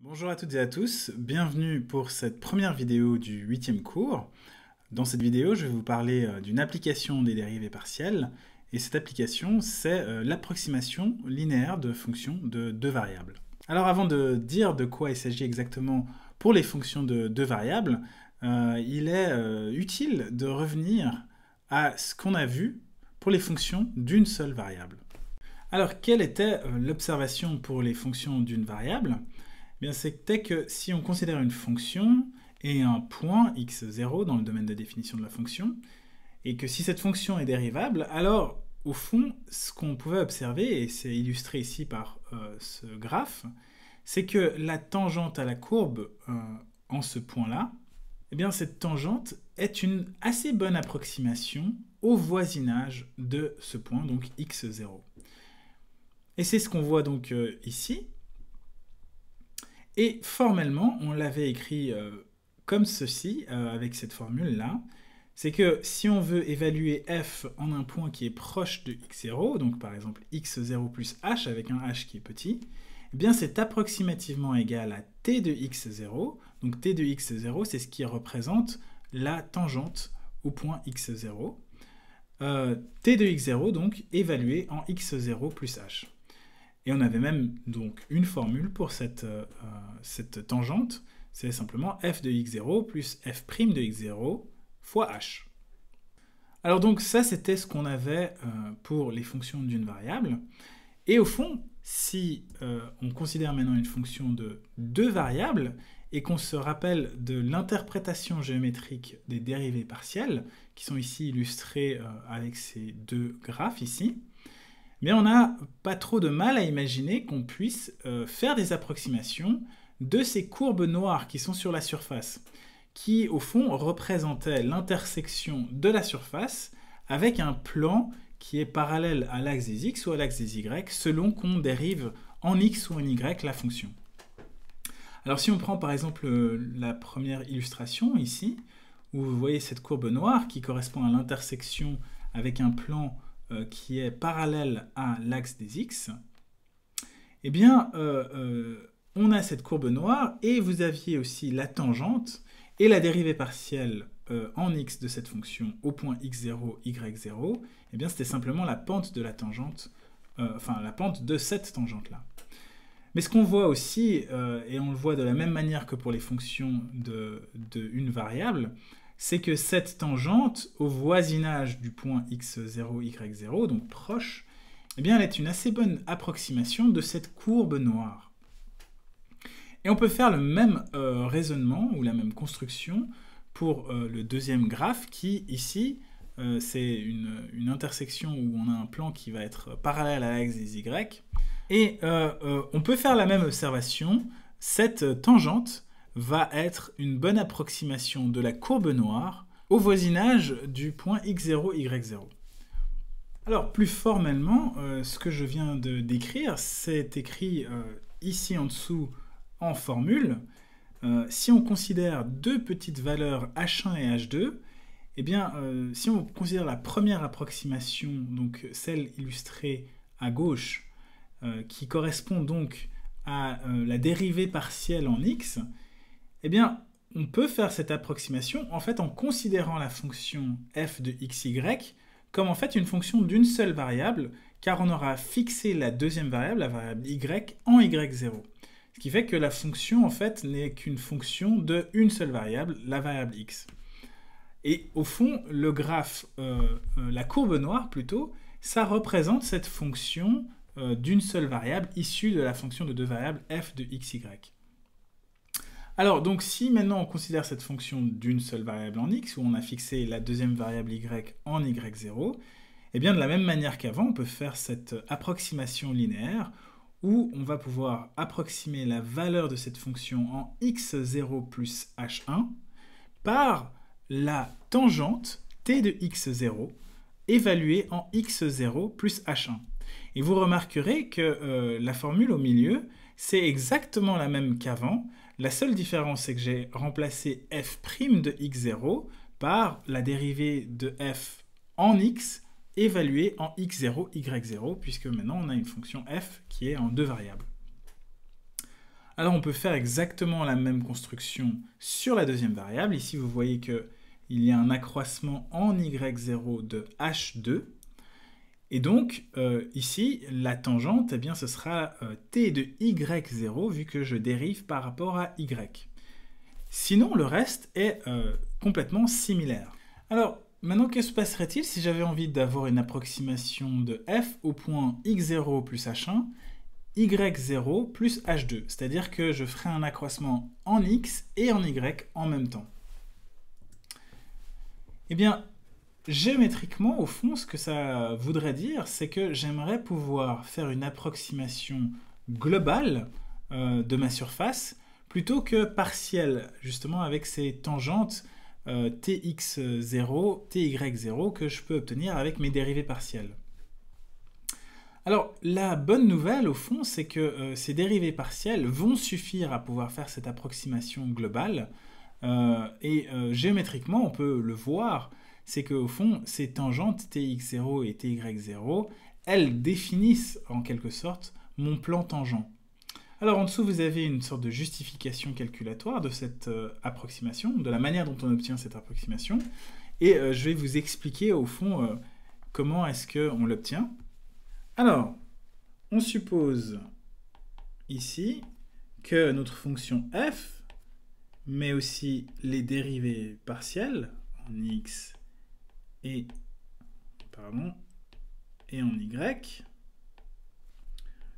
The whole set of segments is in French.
Bonjour à toutes et à tous, bienvenue pour cette première vidéo du 8e cours. Dans cette vidéo, je vais vous parler d'une application des dérivées partielles, et cette application, c'est l'approximation linéaire de fonctions de deux variables. Alors avant de dire de quoi il s'agit exactement pour les fonctions de deux variables, il est utile de revenir à ce qu'on a vu pour les fonctions d'une seule variable. Alors, quelle était l'observation pour les fonctions d'une variable ? Eh bien, c'était que si on considère une fonction et un point x0 dans le domaine de définition de la fonction, et que si cette fonction est dérivable, alors au fond, ce qu'on pouvait observer, et c'est illustré ici par ce graphe, c'est que la tangente à la courbe en ce point-là, eh bien cette tangente est une assez bonne approximation au voisinage de ce point, donc x0. Et c'est ce qu'on voit donc ici. Et formellement, on l'avait écrit comme ceci, avec cette formule-là. C'est que si on veut évaluer f en un point qui est proche de x0, donc par exemple x0 plus h avec un h qui est petit, eh bien c'est approximativement égal à t de x0. Donc t de x0, c'est ce qui représente la tangente au point x0. T de x0, donc évalué en x0 plus h. Et on avait même donc une formule pour cette tangente, c'est simplement f de x0 plus f' de x0 fois h. Alors donc ça c'était ce qu'on avait pour les fonctions d'une variable. Et au fond, si on considère maintenant une fonction de deux variables et qu'on se rappelle de l'interprétation géométrique des dérivées partielles, qui sont ici illustrées avec ces deux graphes ici, mais on n'a pas trop de mal à imaginer qu'on puisse faire des approximations de ces courbes noires qui sont sur la surface, qui au fond représentaient l'intersection de la surface avec un plan qui est parallèle à l'axe des x ou à l'axe des y, selon qu'on dérive en x ou en y la fonction. Alors si on prend par exemple la première illustration ici, où vous voyez cette courbe noire qui correspond à l'intersection avec un plan qui est parallèle à l'axe des x, eh bien, on a cette courbe noire et vous aviez aussi la tangente et la dérivée partielle en x de cette fonction au point x0, y0, eh bien, c'était simplement la pente de la tangente, enfin la pente de cette tangente-là. Mais ce qu'on voit aussi, et on le voit de la même manière que pour les fonctions d'une variable, c'est que cette tangente, au voisinage du point x0, y0, donc proche, eh bien, elle est une assez bonne approximation de cette courbe noire. Et on peut faire le même raisonnement, ou la même construction, pour le deuxième graphe, qui, ici, c'est une intersection où on a un plan qui va être parallèle à l'axe des y. Et on peut faire la même observation, cette tangente va être une bonne approximation de la courbe noire au voisinage du point x0, y0. Alors, plus formellement, ce que je viens de décrire, c'est écrit ici en dessous en formule. Si on considère deux petites valeurs h1 et h2, eh bien, si on considère la première approximation, donc celle illustrée à gauche, qui correspond donc à la dérivée partielle en x, eh bien, on peut faire cette approximation en fait en considérant la fonction f de xy comme en fait une fonction d'une seule variable, car on aura fixé la deuxième variable, la variable y, en y0. Ce qui fait que la fonction en fait n'est qu'une fonction d'une seule variable, la variable x. Et au fond, le graphe, la courbe noire plutôt, ça représente cette fonction d'une seule variable issue de la fonction de deux variables f de xy. Alors, donc si maintenant on considère cette fonction d'une seule variable en x, où on a fixé la deuxième variable y en y0, eh bien de la même manière qu'avant, on peut faire cette approximation linéaire, où on va pouvoir approximer la valeur de cette fonction en x0 plus h1 par la tangente t de x0 évaluée en x0 plus h1. Et vous remarquerez que la formule au milieu, c'est exactement la même qu'avant. La seule différence, c'est que j'ai remplacé f' de x0 par la dérivée de f en x évaluée en x0, y0, puisque maintenant on a une fonction f qui est en deux variables. Alors on peut faire exactement la même construction sur la deuxième variable. Ici vous voyez qu'il y a un accroissement en y0 de h2. Et donc ici la tangente, eh bien, ce sera t de y0 vu que je dérive par rapport à y. Sinon le reste est complètement similaire. Alors maintenant que se passerait-il si j'avais envie d'avoir une approximation de f au point x0 plus h1 y0 plus h2, c'est-à-dire que je ferai un accroissement en x et en y en même temps. Eh bien, géométriquement, au fond, ce que ça voudrait dire, c'est que j'aimerais pouvoir faire une approximation globale de ma surface, plutôt que partielle, justement avec ces tangentes tx0, ty0 que je peux obtenir avec mes dérivées partielles. Alors, la bonne nouvelle, au fond, c'est que ces dérivées partielles vont suffire à pouvoir faire cette approximation globale. Géométriquement, on peut le voir, c'est qu'au fond, ces tangentes tx0 et ty0, elles définissent en quelque sorte mon plan tangent. Alors, en dessous, vous avez une sorte de justification calculatoire de cette approximation, de la manière dont on obtient cette approximation. Et je vais vous expliquer, au fond, comment est-ce qu'on l'obtient. Alors, on suppose ici que notre fonction f, mais aussi les dérivées partielles en x et en y,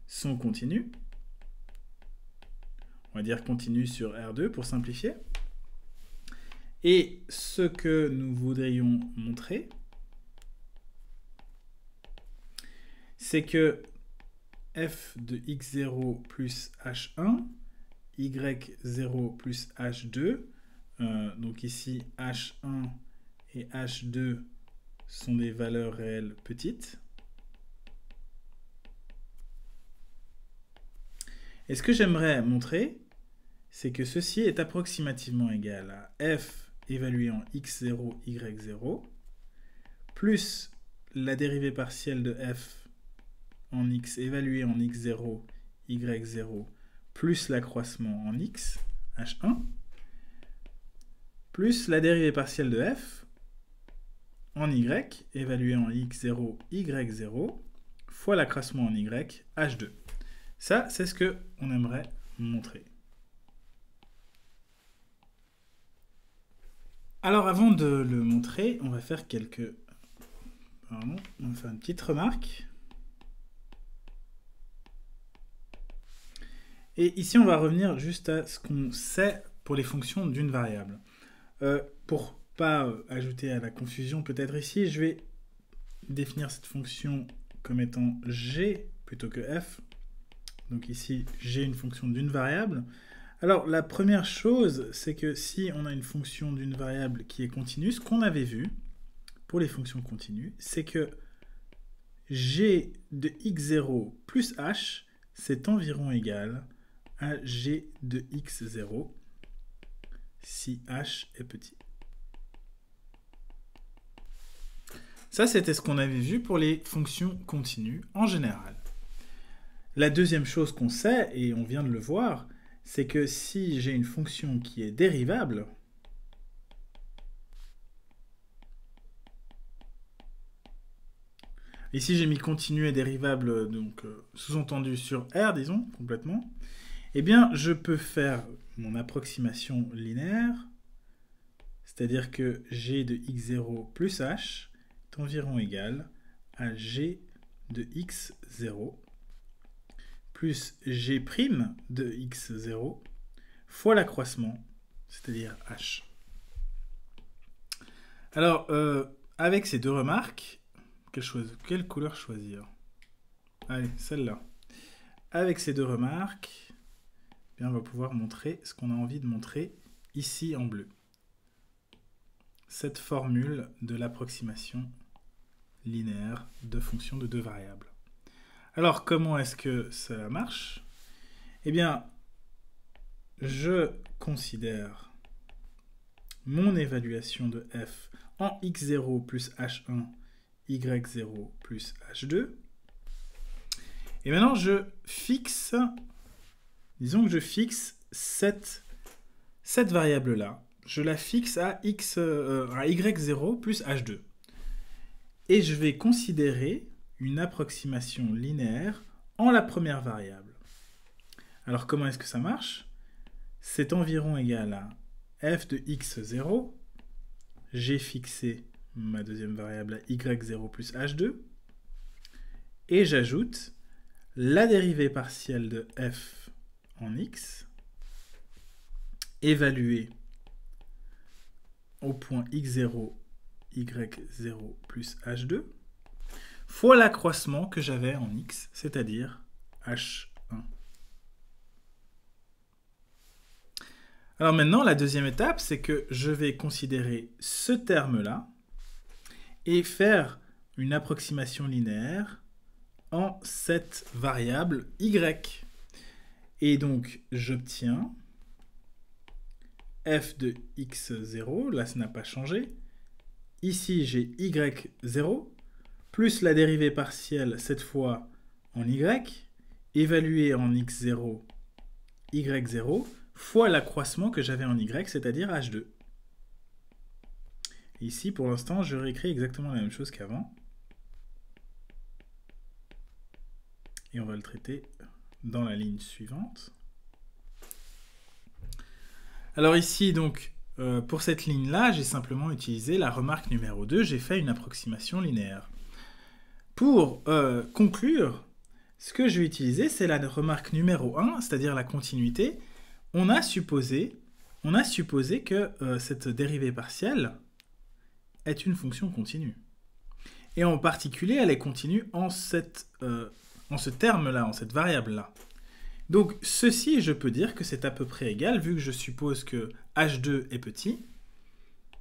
sont continues. On va dire continues sur R2 pour simplifier. Et ce que nous voudrions montrer, c'est que f de x0 plus h1, y0 plus h2, donc ici h1 et h2 sont des valeurs réelles petites. Et ce que j'aimerais montrer, c'est que ceci est approximativement égal à f évalué en x0, y0, plus la dérivée partielle de f en x évalué en x0, y0, plus l'accroissement en x, h1, plus la dérivée partielle de f en y évalué en x0, y0, fois l'accroissement en y, h2. Ça, c'est ce qu'on aimerait montrer. Alors, avant de le montrer, on va faire on va faire une petite remarque. Et ici, on va revenir juste à ce qu'on sait pour les fonctions d'une variable. Pour ne pas ajouter à la confusion, peut-être ici, je vais définir cette fonction comme étant g plutôt que f. Donc ici, j'ai une fonction d'une variable. Alors, la première chose, c'est que si on a une fonction d'une variable qui est continue, ce qu'on avait vu pour les fonctions continues, c'est que g de x0 plus h, c'est environ égal à g de x0 si h est petit. Ça, c'était ce qu'on avait vu pour les fonctions continues en général. La deuxième chose qu'on sait, et on vient de le voir, c'est que si j'ai une fonction qui est dérivable, ici j'ai mis continu et dérivable, donc sous-entendu sur R, disons, complètement, eh bien je peux faire mon approximation linéaire, c'est-à-dire que g de x0 plus h est environ égal à g de x0 plus g' de x0 fois l'accroissement, c'est-à-dire h. Alors, avec ces deux remarques, quelle couleur choisir? Allez, celle-là. Avec ces deux remarques, bien, on va pouvoir montrer ce qu'on a envie de montrer ici en bleu. Cette formule de l'approximation linéaire de fonctions de deux variables. Alors, comment est-ce que cela marche? Eh bien, je considère mon évaluation de f en x0 plus h1, y0 plus h2. Et maintenant, je fixe Disons que je fixe cette variable-là. Je la fixe à y0 plus h2. Et je vais considérer une approximation linéaire en la première variable. Alors comment est-ce que ça marche? C'est environ égal à f de x0. J'ai fixé ma deuxième variable à y0 plus h2. Et j'ajoute la dérivée partielle de f en x, évaluée au point x0, y0 plus h2, fois l'accroissement que j'avais en x, c'est-à-dire h1. Alors maintenant, la deuxième étape, c'est que je vais considérer ce terme-là et faire une approximation linéaire en cette variable y. Et donc, j'obtiens f de x0, là ça n'a pas changé. Ici, j'ai y0, plus la dérivée partielle, cette fois en y, évaluée en x0, y0, fois l'accroissement que j'avais en y, c'est-à-dire h2. Ici, pour l'instant, je réécris exactement la même chose qu'avant. Et on va le traiter dans la ligne suivante. Alors ici, donc, pour cette ligne-là, j'ai simplement utilisé la remarque numéro 2, j'ai fait une approximation linéaire. Pour conclure, ce que je vais utiliser, c'est la remarque numéro 1, c'est-à-dire la continuité. On a supposé que cette dérivée partielle est une fonction continue. Et en particulier, elle est continue en ce terme-là, en cette variable-là. Donc, ceci, je peux dire que c'est à peu près égal, vu que je suppose que h2 est petit.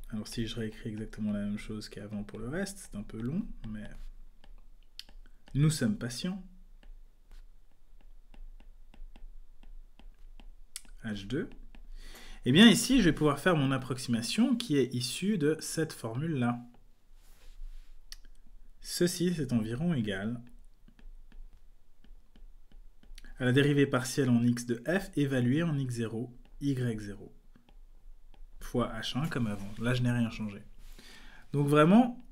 Alors, si je réécris exactement la même chose qu'avant pour le reste, c'est un peu long, mais nous sommes patients. h2. Et bien ici, je vais pouvoir faire mon approximation qui est issue de cette formule-là. Ceci, c'est environ égal à la dérivée partielle en x de f évaluée en x0, y0, fois h1 comme avant. Là, je n'ai rien changé. Donc vraiment,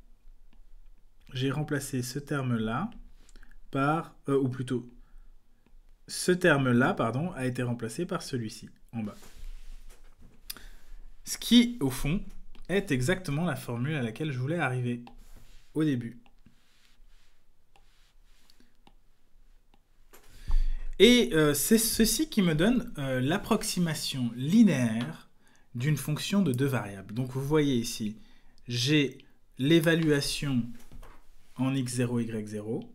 j'ai remplacé ce terme-là par, ou plutôt, ce terme-là, pardon, a été remplacé par celui-ci, en bas. Ce qui, au fond, est exactement la formule à laquelle je voulais arriver au début. Et c'est ceci qui me donne l'approximation linéaire d'une fonction de deux variables. Donc vous voyez ici, j'ai l'évaluation en x0, y0,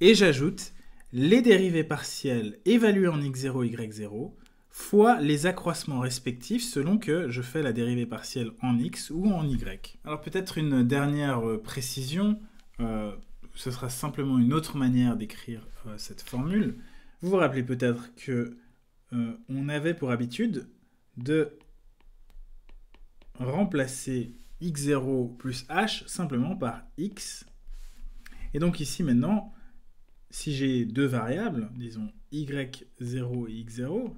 et j'ajoute les dérivées partielles évaluées en x0, y0, fois les accroissements respectifs selon que je fais la dérivée partielle en x ou en y. Alors peut-être une dernière précision, ce sera simplement une autre manière d'écrire cette formule. Vous vous rappelez peut-être que on avait pour habitude de remplacer x0 plus h simplement par x. Et donc ici maintenant, si j'ai deux variables, disons y0 et x0,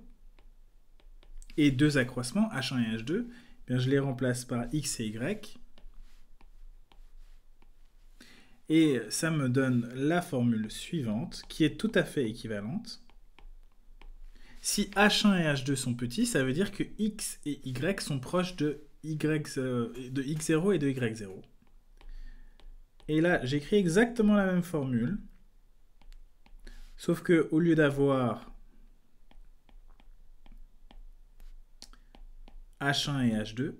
et deux accroissements, h1 et h2, bien je les remplace par x et y. Et ça me donne la formule suivante, qui est tout à fait équivalente. Si h1 et h2 sont petits, ça veut dire que x et y sont proches de x0 et de y0. Et là, j'écris exactement la même formule, sauf que au lieu d'avoir h1 et h2,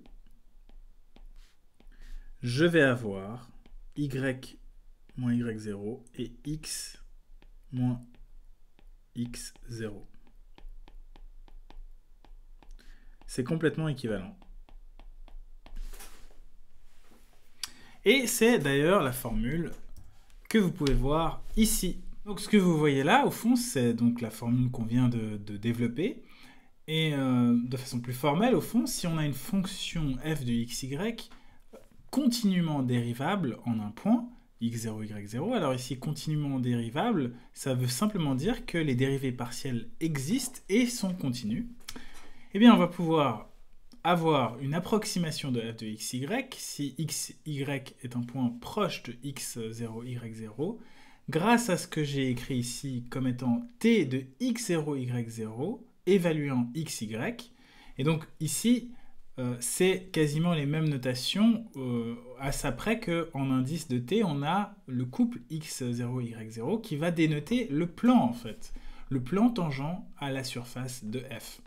je vais avoir y moins y0 et x moins x0. C'est complètement équivalent. Et c'est d'ailleurs la formule que vous pouvez voir ici. Donc ce que vous voyez là, au fond, c'est donc la formule qu'on vient de développer. Et de façon plus formelle, au fond, si on a une fonction f de xy continuellement dérivable en un point, x0, y0. Alors ici, continuellement dérivable, ça veut simplement dire que les dérivées partielles existent et sont continues. Eh bien, on va pouvoir avoir une approximation de f de xy si xy est un point proche de x0, y0, grâce à ce que j'ai écrit ici comme étant t de x0, y0, évaluant xy. Et donc ici, c'est quasiment les mêmes notations, à ça près qu'en indice de t, on a le couple x0, y0 qui va dénoter le plan en fait, le plan tangent à la surface de f.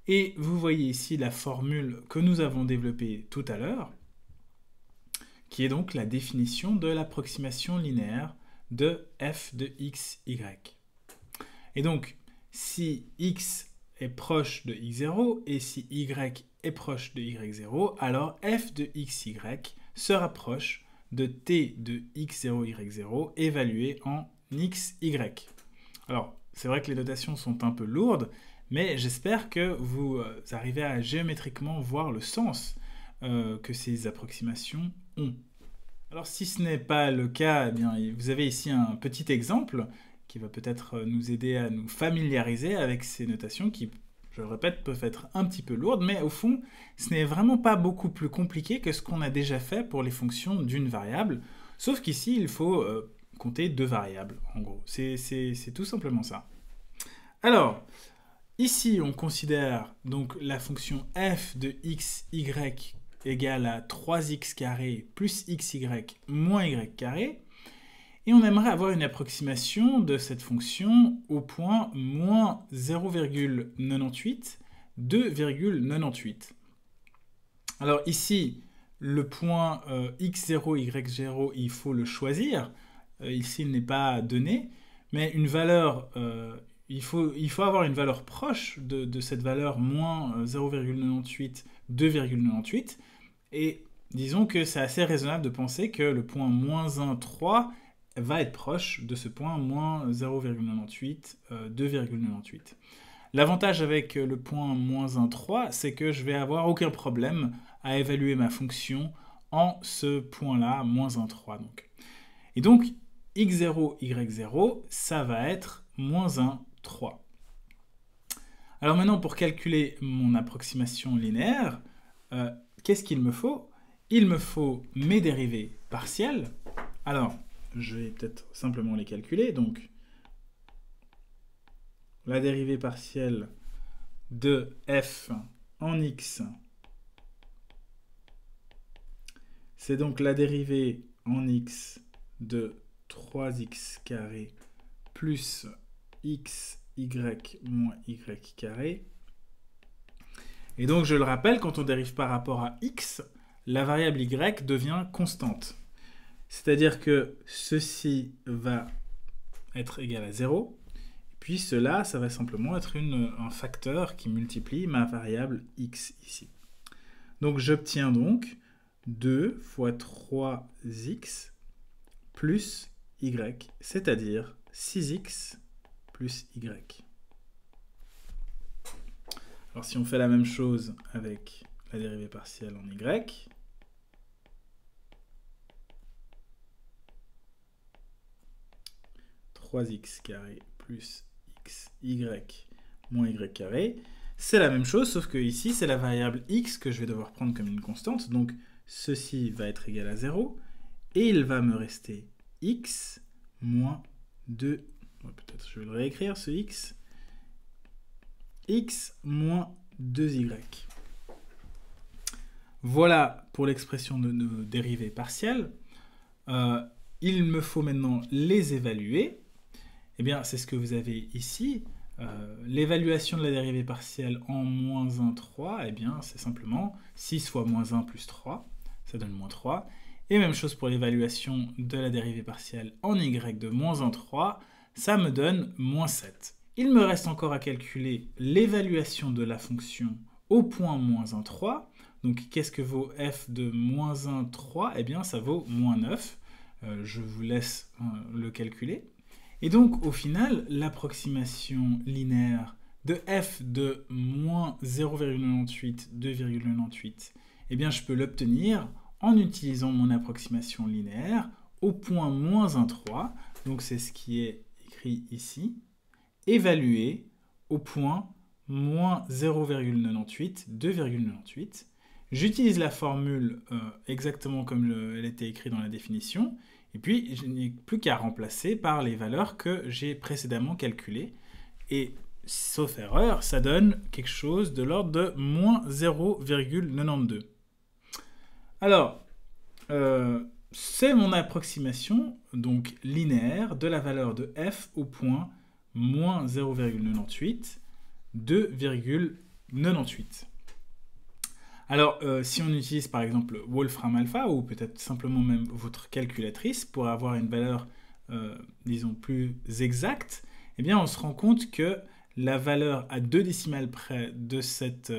Et vous voyez ici la formule que nous avons développée tout à l'heure, qui est donc la définition de l'approximation linéaire de f de x, y. Et donc, si x est proche de x0 et si y est proche de y0, alors f de xy se rapproche de t de x0, y0 évalué en xy. Alors, c'est vrai que les notations sont un peu lourdes, mais j'espère que vous arrivez à géométriquement voir le sens que ces approximations ont. Alors si ce n'est pas le cas, eh bien, vous avez ici un petit exemple qui va peut-être nous aider à nous familiariser avec ces notations qui, je le répète, peuvent être un petit peu lourdes, mais au fond, ce n'est vraiment pas beaucoup plus compliqué que ce qu'on a déjà fait pour les fonctions d'une variable, sauf qu'ici, il faut compter deux variables, en gros. C'est tout simplement ça. Alors, ici, on considère donc la fonction f de xy égale à 3x carré plus xy moins y carré. Et on aimerait avoir une approximation de cette fonction au point moins 0,98, 2,98. Alors ici, le point x0, y0, il faut le choisir. Ici, il n'est pas donné, mais une valeur... il faut avoir une valeur proche de cette valeur moins 0,98, 2,98. Et disons que c'est assez raisonnable de penser que le point moins 1, 3 va être proche de ce point moins 0,98, 2,98. L'avantage avec le point moins 1, 3, c'est que je vais avoir aucun problème à évaluer ma fonction en ce point-là, moins 1, 3. Donc. Et donc, x0, y0, ça va être moins 1, 3. Alors maintenant, pour calculer mon approximation linéaire, qu'est-ce qu'il me faut? Il me faut mes dérivées partielles. Alors, je vais peut-être simplement les calculer. Donc, la dérivée partielle de f en x, c'est donc la dérivée en x de 3x carré plus xy moins y carré. Et donc, je le rappelle, quand on dérive par rapport à x, la variable y devient constante. C'est-à-dire que ceci va être égal à 0, puis cela, ça va simplement être un facteur qui multiplie ma variable x ici. Donc, j'obtiens donc 2 fois 3x plus y, c'est-à-dire 6x plus y. Alors si on fait la même chose avec la dérivée partielle en y, « 3x carré plus xy moins y carré », c'est la même chose, sauf que ici, c'est la variable x que je vais devoir prendre comme une constante. Donc, ceci va être égal à 0, et il va me rester x moins 2. Peut-être je vais le réécrire, ce x. X moins 2y. Voilà pour l'expression de nos dérivées partielles. Il me faut maintenant les évaluer. Eh bien, c'est ce que vous avez ici. L'évaluation de la dérivée partielle en moins 1, 3, eh bien, c'est simplement 6 fois moins 1 plus 3. Ça donne moins 3. Et même chose pour l'évaluation de la dérivée partielle en y de moins 1, 3. Ça me donne moins 7. Il me reste encore à calculer l'évaluation de la fonction au point moins 1, 3. Donc, qu'est-ce que vaut f de moins 1, 3? Eh bien, ça vaut moins 9. Je vous laisse le calculer. Et donc, au final, l'approximation linéaire de f de moins 0,98, 2,98, eh bien, je peux l'obtenir en utilisant mon approximation linéaire au point moins 1,3, donc c'est ce qui est écrit ici, évalué au point moins 0,98, 2,98. J'utilise la formule exactement comme elle était écrite dans la définition, et puis je n'ai plus qu'à remplacer par les valeurs que j'ai précédemment calculées. Et sauf erreur, ça donne quelque chose de l'ordre de moins 0,92. Alors, c'est mon approximation, donc linéaire, de la valeur de f au point moins 0,98, 2,98. Alors, si on utilise par exemple Wolfram Alpha, ou peut-être simplement même votre calculatrice, pour avoir une valeur, disons, plus exacte, eh bien on se rend compte que la valeur à 2 décimales près de cette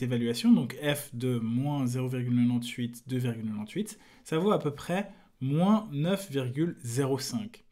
évaluation, donc f de moins 0,98, 2,98, ça vaut à peu près moins 9,05.